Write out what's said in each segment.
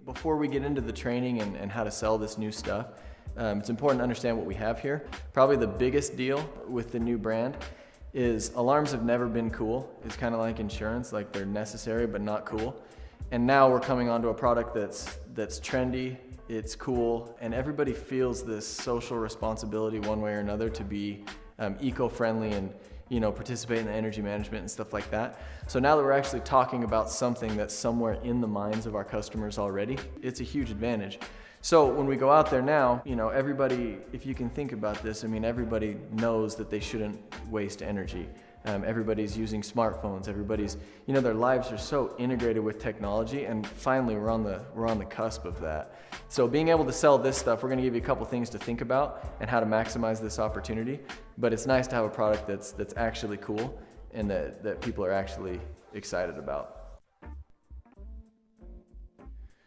Before we get into the training and how to sell this new stuff, it's important to understand what we have here. Probably the biggest deal with the new brand is alarms have never been cool. It's kind of like insurance, like they're necessary but not cool. And now we're coming onto a product that's trendy, it's cool, and everybody feels this social responsibility one way or another to be eco-friendly and participate in the energy management and stuff like that. So now that we're actually talking about something that's somewhere in the minds of our customers already, it's a huge advantage. So when we go out there now, everybody, if you can think about this, everybody knows that they shouldn't waste energy. Everybody's using smartphones, everybody's, their lives are so integrated with technology, and finally we're on the cusp of that. So being able to sell this stuff, we're gonna give you a couple things to think about and how to maximize this opportunity, but it's nice to have a product that's actually cool and that people are actually excited about.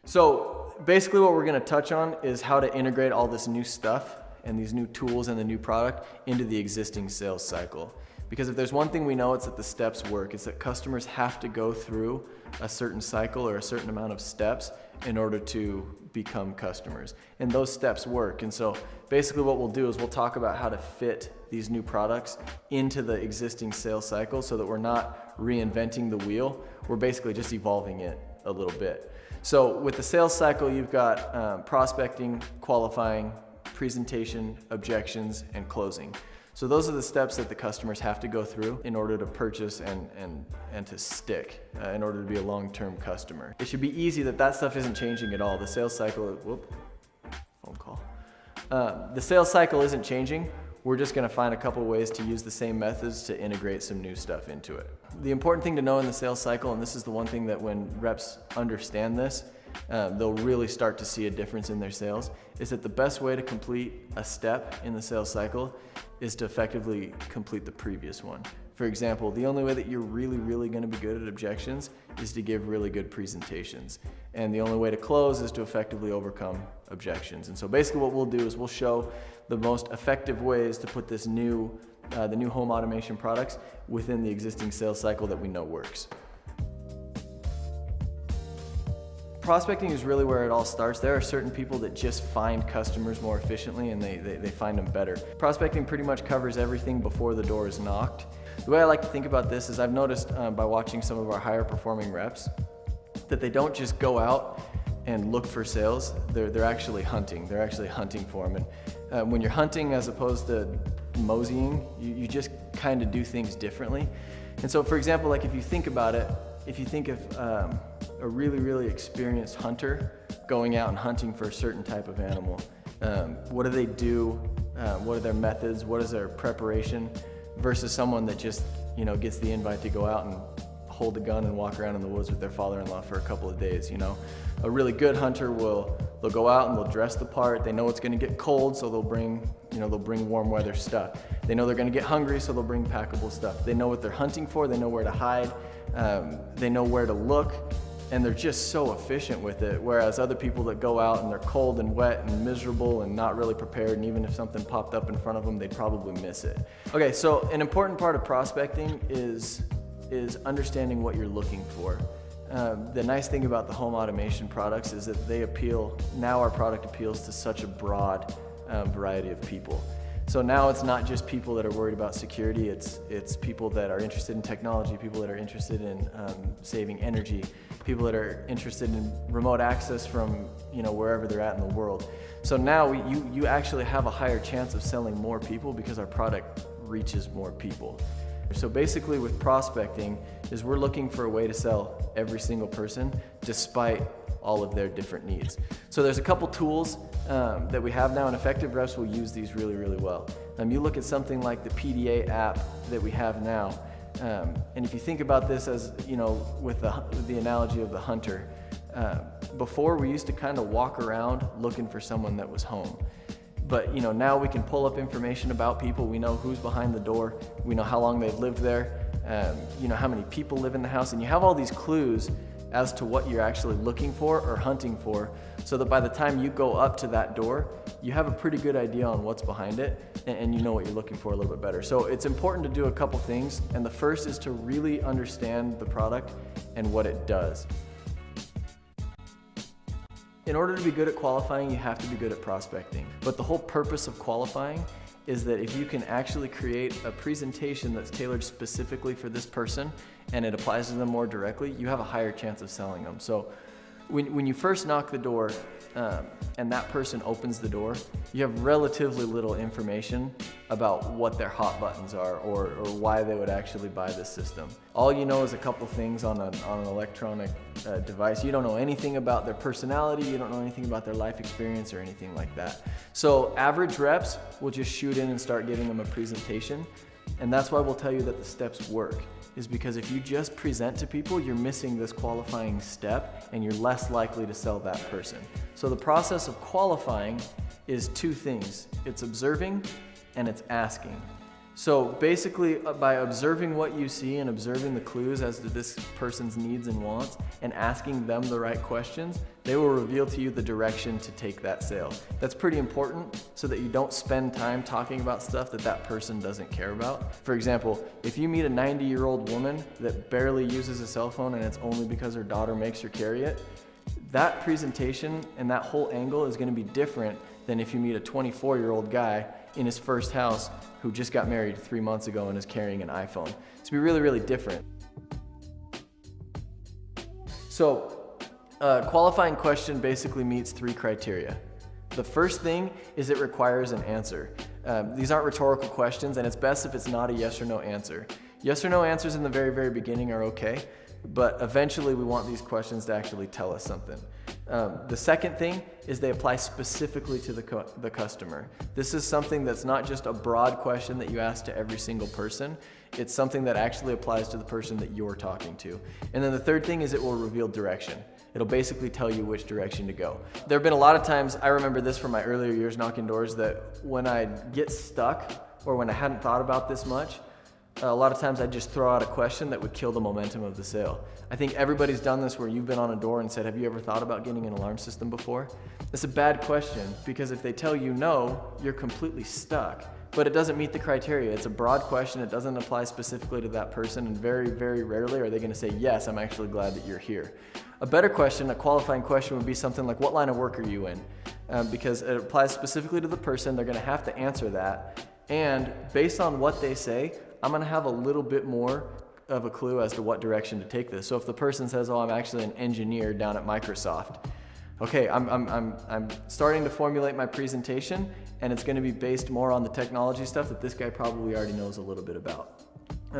So basically what we're gonna touch on is how to integrate all this new stuff and these new tools and the new product into the existing sales cycle. Because if there's one thing we know, it's that the steps work. It's that customers have to go through a certain cycle or a certain amount of steps in order to become customers. And those steps work. And so basically what we'll do is we'll talk about how to fit these new products into the existing sales cycle so that we're not reinventing the wheel. We're basically just evolving it a little bit. So with the sales cycle, you've got prospecting, qualifying, presentation, objections, and closing. So those are the steps that the customers have to go through in order to purchase and to stick, in order to be a long-term customer. It should be easy that stuff isn't changing at all. The sales cycle, phone call. The sales cycle isn't changing. We're just gonna find a couple ways to use the same methods to integrate some new stuff into it. The important thing to know in the sales cycle, and this is the one thing that when reps understand this, they'll really start to see a difference in their sales, is that the best way to complete a step in the sales cycle is to effectively complete the previous one. For example, the only way that you're really gonna be good at objections is to give really good presentations. And the only way to close is to effectively overcome objections. And so basically what we'll do is we'll show the most effective ways to put this the new home automation products within the existing sales cycle that we know works. Prospecting is really where it all starts. There are certain people that just find customers more efficiently and they find them better. Prospecting pretty much covers everything before the door is knocked. The way I like to think about this is I've noticed by watching some of our higher performing reps that they don't just go out and look for sales, they're actually hunting. They're actually hunting for them. And when you're hunting as opposed to moseying, you just kind of do things differently. And so for example, like if you think about it, if you think of a really experienced hunter going out and hunting for a certain type of animal, what do they do? What are their methods? What is their preparation? Versus someone that just gets the invite to go out and hold a gun and walk around in the woods with their father-in-law for a couple of days. A really good hunter they'll go out and they'll dress the part. They know it's going to get cold, so they'll bring warm weather stuff. They know they're going to get hungry, so they'll bring packable stuff. They know what they're hunting for. They know where to hide. They know where to look, and they're just so efficient with it. Whereas other people that go out and they're cold and wet and miserable and not really prepared, and even if something popped up in front of them, they'd probably miss it. Okay, so an important part of prospecting is understanding what you're looking for. The nice thing about the home automation products is that now our product appeals to such a broad variety of people. So now it's not just people that are worried about security, it's people that are interested in technology, people that are interested in saving energy, people that are interested in remote access from wherever they're at in the world. So now you actually have a higher chance of selling more people because our product reaches more people. So basically with prospecting is we're looking for a way to sell every single person despite all of their different needs. So there's a couple tools that we have now, and effective reps will use these really well. You look at something like the PDA app that we have now, and if you think about this as, with the analogy of the hunter, before we used to kind of walk around looking for someone that was home. But now we can pull up information about people. We know who's behind the door. We know how long they've lived there. How many people live in the house, and you have all these clues as to what you're actually looking for or hunting for, so that by the time you go up to that door, you have a pretty good idea on what's behind it, and you know what you're looking for a little bit better. So it's important to do a couple things, and the first is to really understand the product and what it does. In order to be good at qualifying, you have to be good at prospecting. But the whole purpose of qualifying is that if you can actually create a presentation that's tailored specifically for this person and it applies to them more directly, you have a higher chance of selling them. So when you first knock the door and that person opens the door, you have relatively little information about what their hot buttons are or why they would actually buy this system. All you know is a couple things on an electronic device. You don't know anything about their personality, you don't know anything about their life experience or anything like that. So average reps will just shoot in and start giving them a presentation, and that's why we'll tell you that the steps work, is because if you just present to people, you're missing this qualifying step and you're less likely to sell that person. So the process of qualifying is two things. It's observing and it's asking. So basically, by observing what you see and observing the clues as to this person's needs and wants and asking them the right questions, they will reveal to you the direction to take that sale. That's pretty important so that you don't spend time talking about stuff that that person doesn't care about. For example, if you meet a 90-year-old woman that barely uses a cell phone and it's only because her daughter makes her carry it, that presentation and that whole angle is going to be different than if you meet a 24-year-old guy in his first house who just got married 3 months ago and is carrying an iPhone. It's gonna be really, really different. So, qualifying question basically meets 3 criteria. The first thing is it requires an answer. These aren't rhetorical questions, and it's best if it's not a yes or no answer. Yes or no answers in the very, very beginning are okay, but eventually we want these questions to actually tell us something. The second thing is they apply specifically to the customer. This is something that's not just a broad question that you ask to every single person. It's something that actually applies to the person that you're talking to. And then the third thing is it will reveal direction. It'll basically tell you which direction to go. There have been a lot of times, I remember this from my earlier years knocking doors, that when I get stuck or when I hadn't thought about this much, a lot of times I'd just throw out a question that would kill the momentum of the sale. I think everybody's done this where you've been on a door and said, have you ever thought about getting an alarm system before? It's a bad question, because if they tell you no, you're completely stuck. But it doesn't meet the criteria. It's a broad question, it doesn't apply specifically to that person, and very, very rarely are they gonna say, yes, I'm actually glad that you're here. A better question, a qualifying question, would be something like, what line of work are you in? Because it applies specifically to the person, they're gonna have to answer that, and based on what they say, I'm gonna have a little bit more of a clue as to what direction to take this. So if the person says, oh, I'm actually an engineer down at Microsoft, okay, I'm starting to formulate my presentation, and it's gonna be based more on the technology stuff that this guy probably already knows a little bit about.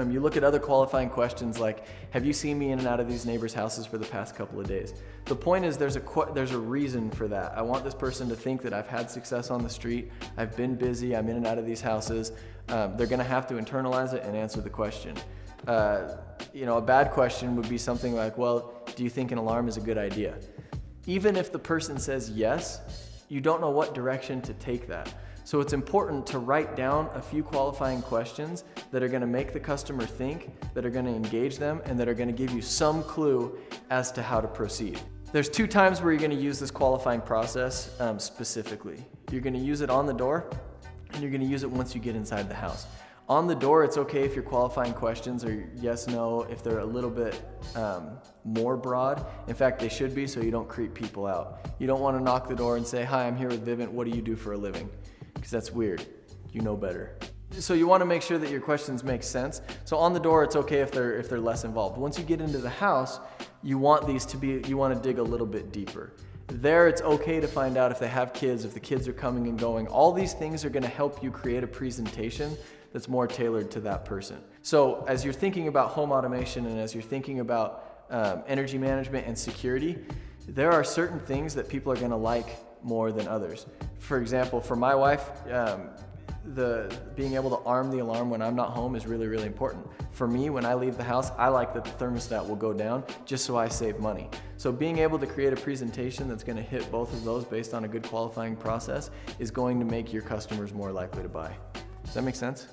You look at other qualifying questions like, have you seen me in and out of these neighbors' houses for the past couple of days? The point is there's a reason for that. I want this person to think that I've had success on the street, I've been busy, I'm in and out of these houses. They're gonna have to internalize it and answer the question. A bad question would be something like, well, do you think an alarm is a good idea? Even if the person says yes, you don't know what direction to take that. So it's important to write down a few qualifying questions that are gonna make the customer think, that are gonna engage them, and that are gonna give you some clue as to how to proceed. There's 2 times where you're gonna use this qualifying process specifically. You're gonna use it on the door, and you're gonna use it once you get inside the house. On the door, it's okay if your qualifying questions are yes, no, if they're a little bit more broad. In fact, they should be, so you don't creep people out. You don't wanna knock the door and say, hi, I'm here with Vivint, what do you do for a living? Because that's weird, you know better. So you wanna make sure that your questions make sense. So on the door, it's okay if they're less involved. Once you get into the house, you want you wanna dig a little bit deeper. There, it's okay to find out if they have kids, if the kids are coming and going. All these things are gonna help you create a presentation that's more tailored to that person. So as you're thinking about home automation and as you're thinking about energy management and security, there are certain things that people are gonna like more than others. For example, for my wife, being able to arm the alarm when I'm not home is really, really important. For me, when I leave the house, I like that the thermostat will go down just so I save money. So being able to create a presentation that's gonna hit both of those based on a good qualifying process is going to make your customers more likely to buy. Does that make sense?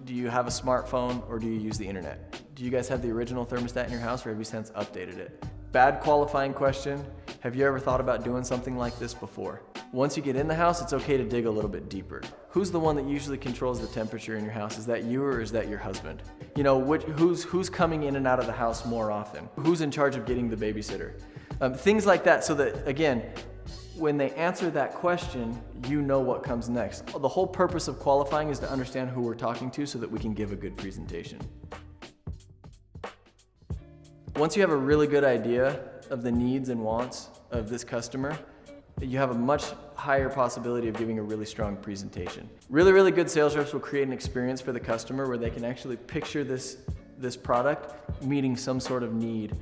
Do you have a smartphone or do you use the internet? Do you guys have the original thermostat in your house or have you since updated it? Bad qualifying question. Have you ever thought about doing something like this before? Once you get in the house, it's okay to dig a little bit deeper. Who's the one that usually controls the temperature in your house? Is that you or is that your husband? You know, who's coming in and out of the house more often? Who's in charge of getting the babysitter? Things like that, so that, again, When they answer that question, you know what comes next. The whole purpose of qualifying is to understand who we're talking to so that we can give a good presentation. Once you have a really good idea of the needs and wants of this customer, you have a much higher possibility of giving a really strong presentation. Really, really good sales reps will create an experience for the customer where they can actually picture this product meeting some sort of need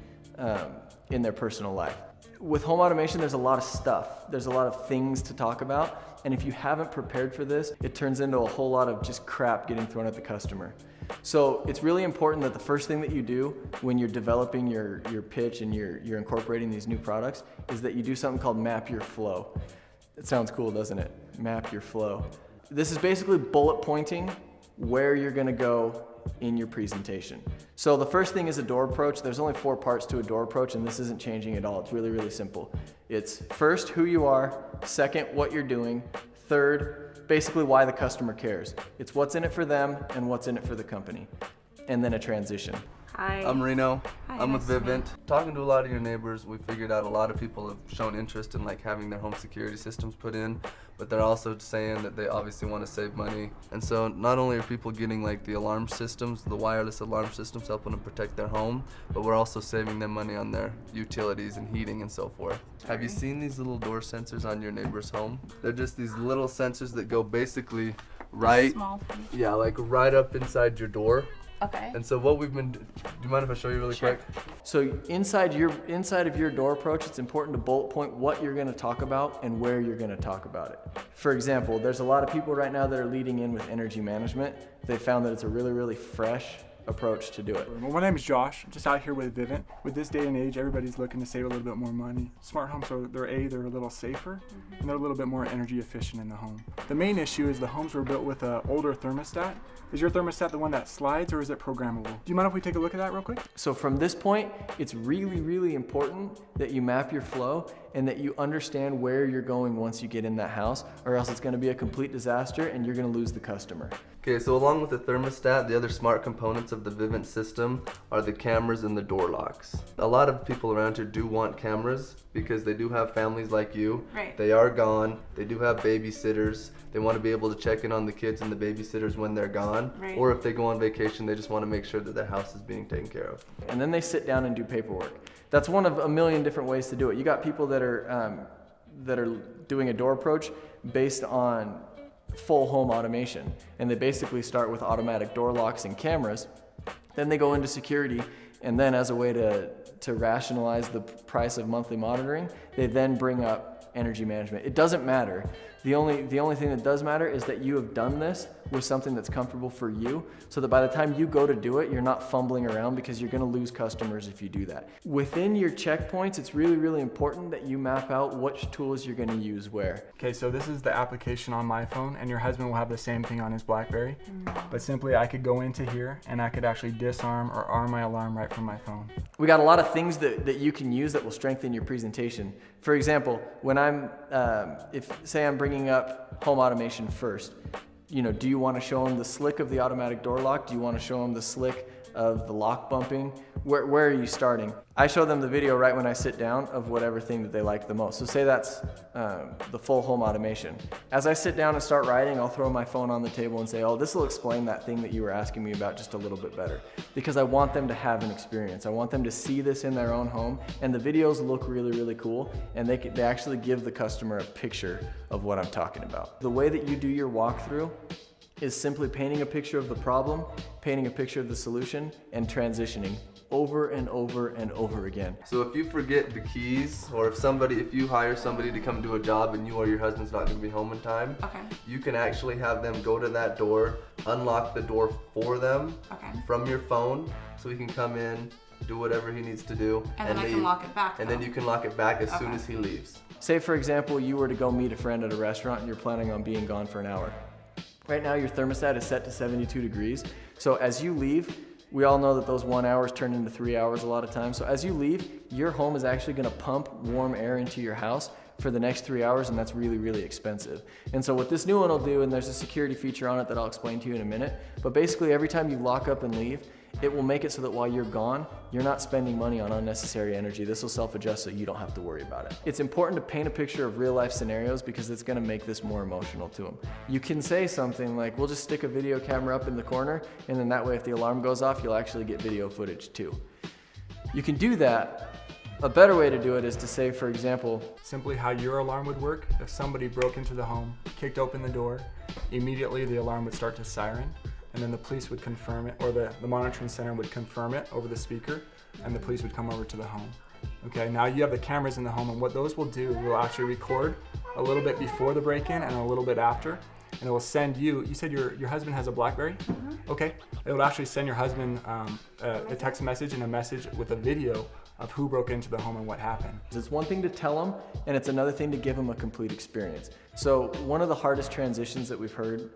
in their personal life. With home automation, there's a lot of stuff. There's a lot of things to talk about. And if you haven't prepared for this, it turns into a whole lot of just crap getting thrown at the customer. So it's really important that the first thing that you do when you're developing your pitch and you're incorporating these new products is that you do something called map your flow. It sounds cool, doesn't it? Map your flow. This is basically bullet pointing where you're gonna go in your presentation. So the first thing is a door approach. There's only 4 parts to a door approach, and this isn't changing at all. It's really, really simple. It's first, who you are. Second, what you're doing. Third, basically why the customer cares. It's what's in it for them and what's in it for the company. And then a transition. Hi. I'm Reno. Hi, I'm nice with to meet Vivint. Talking to a lot of your neighbors, we figured out a lot of people have shown interest in like having their home security systems put in, but they're also saying that they obviously want to save money. And so not only are people getting like the alarm systems, the wireless alarm systems helping them protect their home, but we're also saving them money on their utilities and heating and so forth. Have you seen these little door sensors on your neighbor's home? They're just these little sensors that go basically right, Small thing. yeah, like right up inside your door. Okay. And so what we've been, do you mind if I show you really Sure. quick? So inside of your door approach, it's important to bullet point what you're gonna talk about and where you're gonna talk about it. For example, there's a lot of people right now that are leading in with energy management. They found that it's a really, really fresh approach to do it. Well, my name is Josh. I'm just out here with Vivint. With this day and age, everybody's looking to save a little bit more money. Smart homes are they're a little safer and they're a little bit more energy efficient in the home. The main issue is the homes were built with an older thermostat. Is your thermostat the one that slides or is it programmable? Do you mind if we take a look at that real quick? So from this point, it's really, really important that you map your flow and that you understand where you're going once you get in that house, or else it's gonna be a complete disaster and you're gonna lose the customer. Okay, so along with the thermostat, the other smart components of the Vivint system are the cameras and the door locks. A lot of people around here do want cameras because they do have families like you. Right. They are gone. They do have babysitters. They want to be able to check in on the kids and the babysitters when they're gone. Right. Or if they go on vacation, they just want to make sure that their house is being taken care of. And then they sit down and do paperwork. That's one of a million different ways to do it. You got people that are doing a door approach based on full home automation, and they basically start with automatic door locks and cameras. Then they go into security, and then as a way to rationalize the price of monthly monitoring, they then bring up energy management. It doesn't matter. The only thing that does matter is that you have done this with something that's comfortable for you, so that by the time you go to do it, you're not fumbling around, because you're gonna lose customers if you do that. Within your checkpoints, it's really, really important that you map out which tools you're gonna use where. Okay, so this is the application on my phone, and your husband will have the same thing on his BlackBerry. But simply, I could go into here and I could actually disarm or arm my alarm right from my phone. We got a lot of things that you can use that will strengthen your presentation. For example, when say I'm bringing up home automation first, do you want to show them the slick of the automatic door lock? Do you want to show them the slick of the lock bumping? Where are you starting? I show them the video right when I sit down of whatever thing that they like the most. So say that's the full home automation. As I sit down and start writing, I'll throw my phone on the table and say, oh, this will explain that thing that you were asking me about just a little bit better. Because I want them to have an experience. I want them to see this in their own home, and the videos look really, really cool, and they actually give the customer a picture of what I'm talking about. The way that you do your walkthrough is simply painting a picture of the problem, painting a picture of the solution, and transitioning over and over and over again. So if you forget the keys, or if you hire somebody to come do a job and you or your husband's not going to be home in time, Okay. you can actually have them go to that door, unlock the door for them Okay. from your phone, so he can come in, do whatever he needs to do, And then I leave. can lock it back, And though. then you can lock it back as soon Okay. as he leaves. Say for example, you were to go meet a friend at a restaurant and you're planning on being gone for an hour. Right now your thermostat is set to 72 degrees. So as you leave, we all know that those 1 hours turn into 3 hours a lot of times. So as you leave, your home is actually gonna pump warm air into your house for the next 3 hours, and that's really, really expensive. And so what this new one will do, and there's a security feature on it that I'll explain to you in a minute, but basically every time you lock up and leave, it will make it so that while you're gone, you're not spending money on unnecessary energy. This will self-adjust so you don't have to worry about it. It's important to paint a picture of real life scenarios because it's gonna make this more emotional to them. You can say something like, we'll just stick a video camera up in the corner, and then that way if the alarm goes off, you'll actually get video footage too. You can do that. A better way to do it is to say, for example, Simply how your alarm would work: if somebody broke into the home, kicked open the door, immediately the alarm would start to siren, and then the police would confirm it, or the monitoring center would confirm it over the speaker, and the police would come over to the home. Okay, now you have the cameras in the home, and what those will do, will actually record a little bit before the break-in and a little bit after, and it will send you said your husband has a BlackBerry? Mm-hmm. Okay, it will actually send your husband a text message and a message with a video of who broke into the home and what happened. it's one thing to tell them, and it's another thing to give them a complete experience. So one of the hardest transitions that we've heard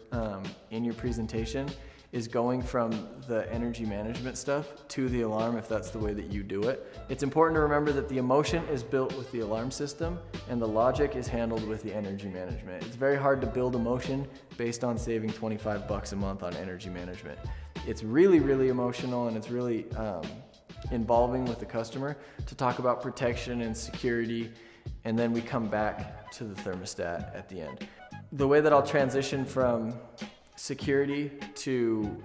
in your presentation is going from the energy management stuff to the alarm, if that's the way that you do it. It's important to remember that the emotion is built with the alarm system and the logic is handled with the energy management. It's very hard to build emotion based on saving $25 a month on energy management. It's really, really emotional, and it's really involving with the customer to talk about protection and security, and then we come back to the thermostat at the end. The way that I'll transition from security to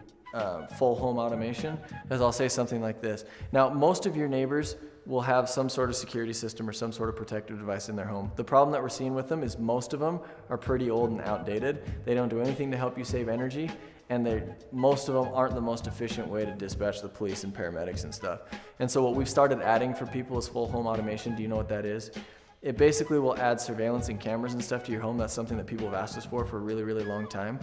full home automation is I'll say something like this. Now, most of your neighbors will have some sort of security system or some sort of protective device in their home. The problem that we're seeing with them is most of them are pretty old and outdated. They don't do anything to help you save energy, and most of them aren't the most efficient way to dispatch the police and paramedics and stuff. And so what we've started adding for people is full home automation. Do you know what that is? It basically will add surveillance and cameras and stuff to your home. That's something that people have asked us for a really, really long time.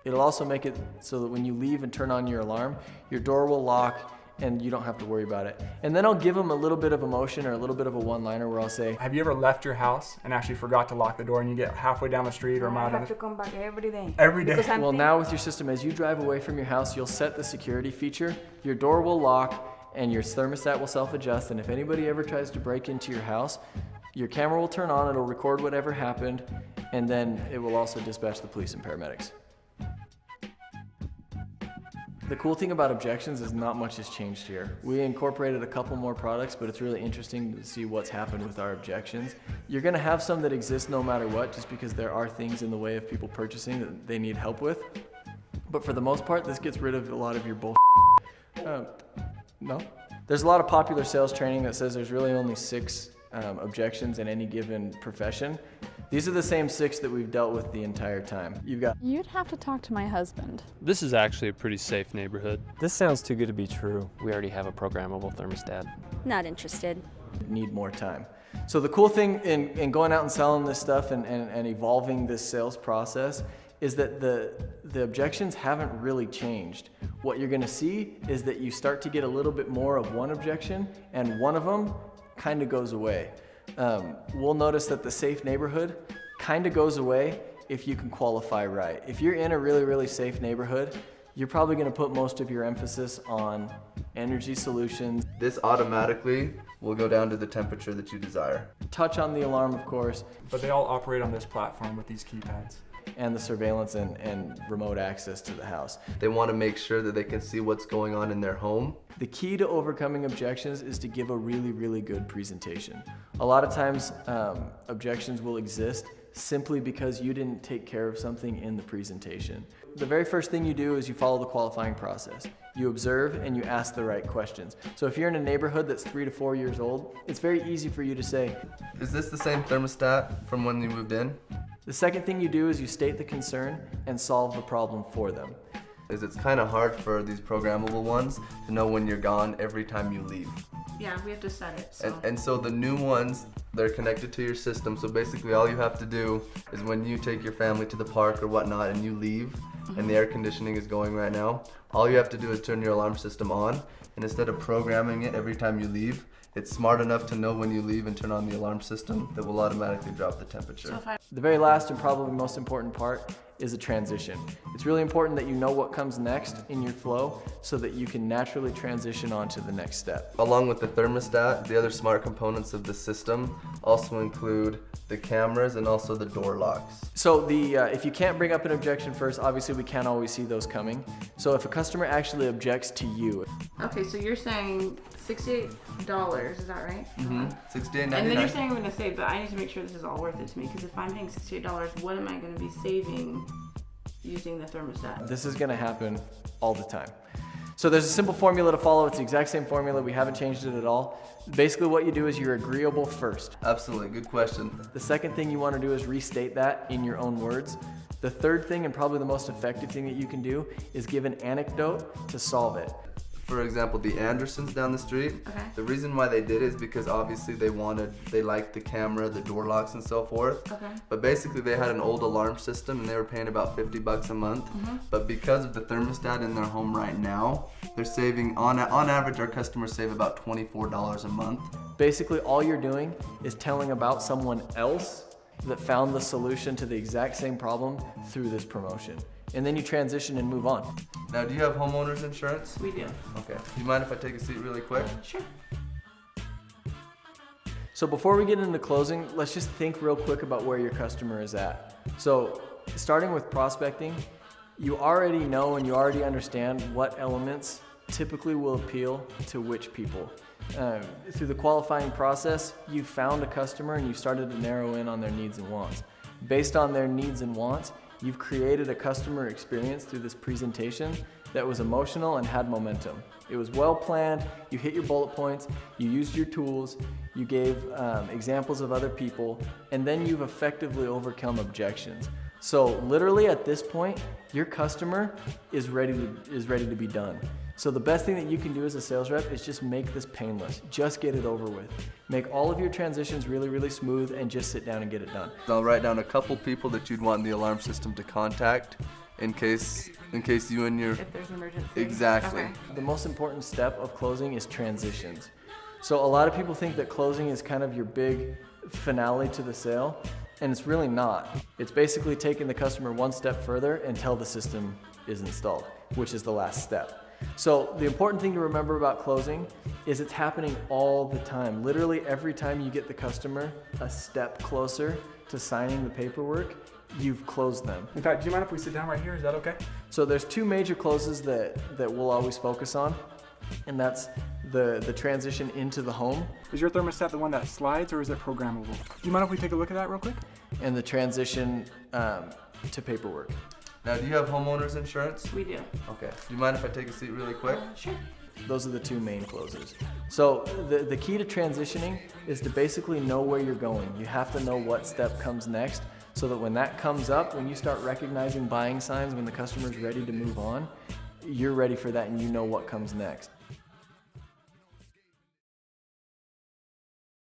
It'll also make it so that when you leave and turn on your alarm, your door will lock and you don't have to worry about it. And then I'll give them a little bit of emotion or a little bit of a one-liner where I'll say, Have you ever left your house and actually forgot to lock the door, and you get halfway down the street or a mile I down have to come back every day. every day? Because I'm well, thinking- now with your system, as you drive away from your house, you'll set the security feature, your door will lock, and your thermostat will self-adjust, and if anybody ever tries to break into your house, your camera will turn on, it'll record whatever happened, and then it will also dispatch the police and paramedics. The cool thing about objections is not much has changed here. We incorporated a couple more products, but it's really interesting to see what's happened with our objections. You're gonna have some that exist no matter what, just because there are things in the way of people purchasing that they need help with. But for the most part, this gets rid of a lot of your bull. No? There's a lot of popular sales training that says there's really only 6 objections in any given profession. These are the same 6 that we've dealt with the entire time. You'd have to talk to my husband. This is actually a pretty safe neighborhood. This sounds too good to be true. We already have a programmable thermostat. Not interested. Need more time. So the cool thing in going out and selling this stuff and evolving this sales process is that the objections haven't really changed. What you're gonna see is that you start to get a little bit more of one objection, and one of them kind of goes away. We'll notice that the safe neighborhood kind of goes away if you can qualify right. If you're in a really, really safe neighborhood, you're probably gonna put most of your emphasis on energy solutions. This automatically will go down to the temperature that you desire. Touch on the alarm, of course, But they all operate on this platform with these keypads. and the surveillance and remote access to the house. They want to make sure that they can see what's going on in their home. The key to overcoming objections is to give a really, really good presentation. A lot of times, objections will exist simply because you didn't take care of something in the presentation. The very first thing you do is you follow the qualifying process. You observe and you ask the right questions. So if you're in a neighborhood that's 3 to 4 years old, it's very easy for you to say, Is this the same thermostat from when you moved in? the second thing you do is you state the concern and solve the problem for them. It's kind of hard for these programmable ones to know when you're gone every time you leave. Yeah, we have to set it. So. And so the new ones, they're connected to your system. So basically all you have to do is when you take your family to the park or whatnot and you leave and the air conditioning is going right now, all you have to do is turn your alarm system on, and instead of programming it every time you leave, it's smart enough to know when you leave and turn on the alarm system that will automatically drop the temperature. So if I The very last and probably most important part is a transition. It's really important that you know what comes next in your flow so that you can naturally transition on to the next step. Along with the thermostat, the other smart components of the system also include the cameras and also the door locks. So if you can't bring up an objection first, obviously we can't always see those coming. So if a customer customer actually objects to you. Okay, so you're saying $68, is that right? Mm-hmm. $68.99. And then you're saying I'm gonna save, but I need to make sure this is all worth it to me, because if I'm paying $68, what am I gonna be saving using the thermostat? This is gonna happen all the time. So there's a simple formula to follow. It's the exact same formula. We haven't changed it at all. Basically what you do is you're agreeable first. Absolutely, good question. The second thing you want to do is restate that in your own words. The third thing, and probably the most effective thing that you can do, is give an anecdote to solve it. For example, the Andersons down the street, Okay. the reason why they did it is because obviously they liked the camera, the door locks and so forth. Okay. But basically they had an old alarm system and they were paying about $50 a month. But because of the thermostat in their home right now, they're saving, on average our customers save about $24 a month. Basically all you're doing is telling about someone else that found the solution to the exact same problem through this promotion. And then you transition and move on. Now, do you have homeowners insurance? We do. Okay. Do you mind if I take a seat really quick? Sure. So before we get into closing, let's just think real quick about where your customer is at. So starting with prospecting, you already know and you already understand what elements typically will appeal to which people. Through the qualifying process, you found a customer and you started to narrow in on their needs and wants. Based on their needs and wants, you've created a customer experience through this presentation that was emotional and had momentum. It was well planned, you hit your bullet points, you used your tools, you gave examples of other people, and then you've effectively overcome objections. So literally at this point, your customer is ready to be done. So the best thing that you can do as a sales rep is just make this painless. Just get it over with. Make all of your transitions really, really smooth and just sit down and get it done. I'll write down a couple people that you'd want the alarm system to contact in case you and your... If there's an emergency. Exactly. Okay. The most important step of closing is transitions. So a lot of people think that closing is kind of your big finale to the sale, and it's really not. It's basically taking the customer one step further until the system is installed, which is the last step. So the important thing to remember about closing is it's happening all the time. Literally every time you get the customer a step closer to signing the paperwork, you've closed them. In fact, do you mind if we sit down right here? Is that okay? So there's two major closes that we'll always focus on, and that's the transition into the home Is your thermostat the one that slides or is it programmable? Do you mind if we take a look at that real quick? and the transition to paperwork. Now, do you have homeowners insurance? We do. Okay. Do you mind if I take a seat really quick? Sure. Those are the two main closes. So the key to transitioning is to basically know where you're going. You have to know what step comes next so that when that comes up, when you start recognizing buying signs, when the customer's ready to move on, you're ready for that and you know what comes next.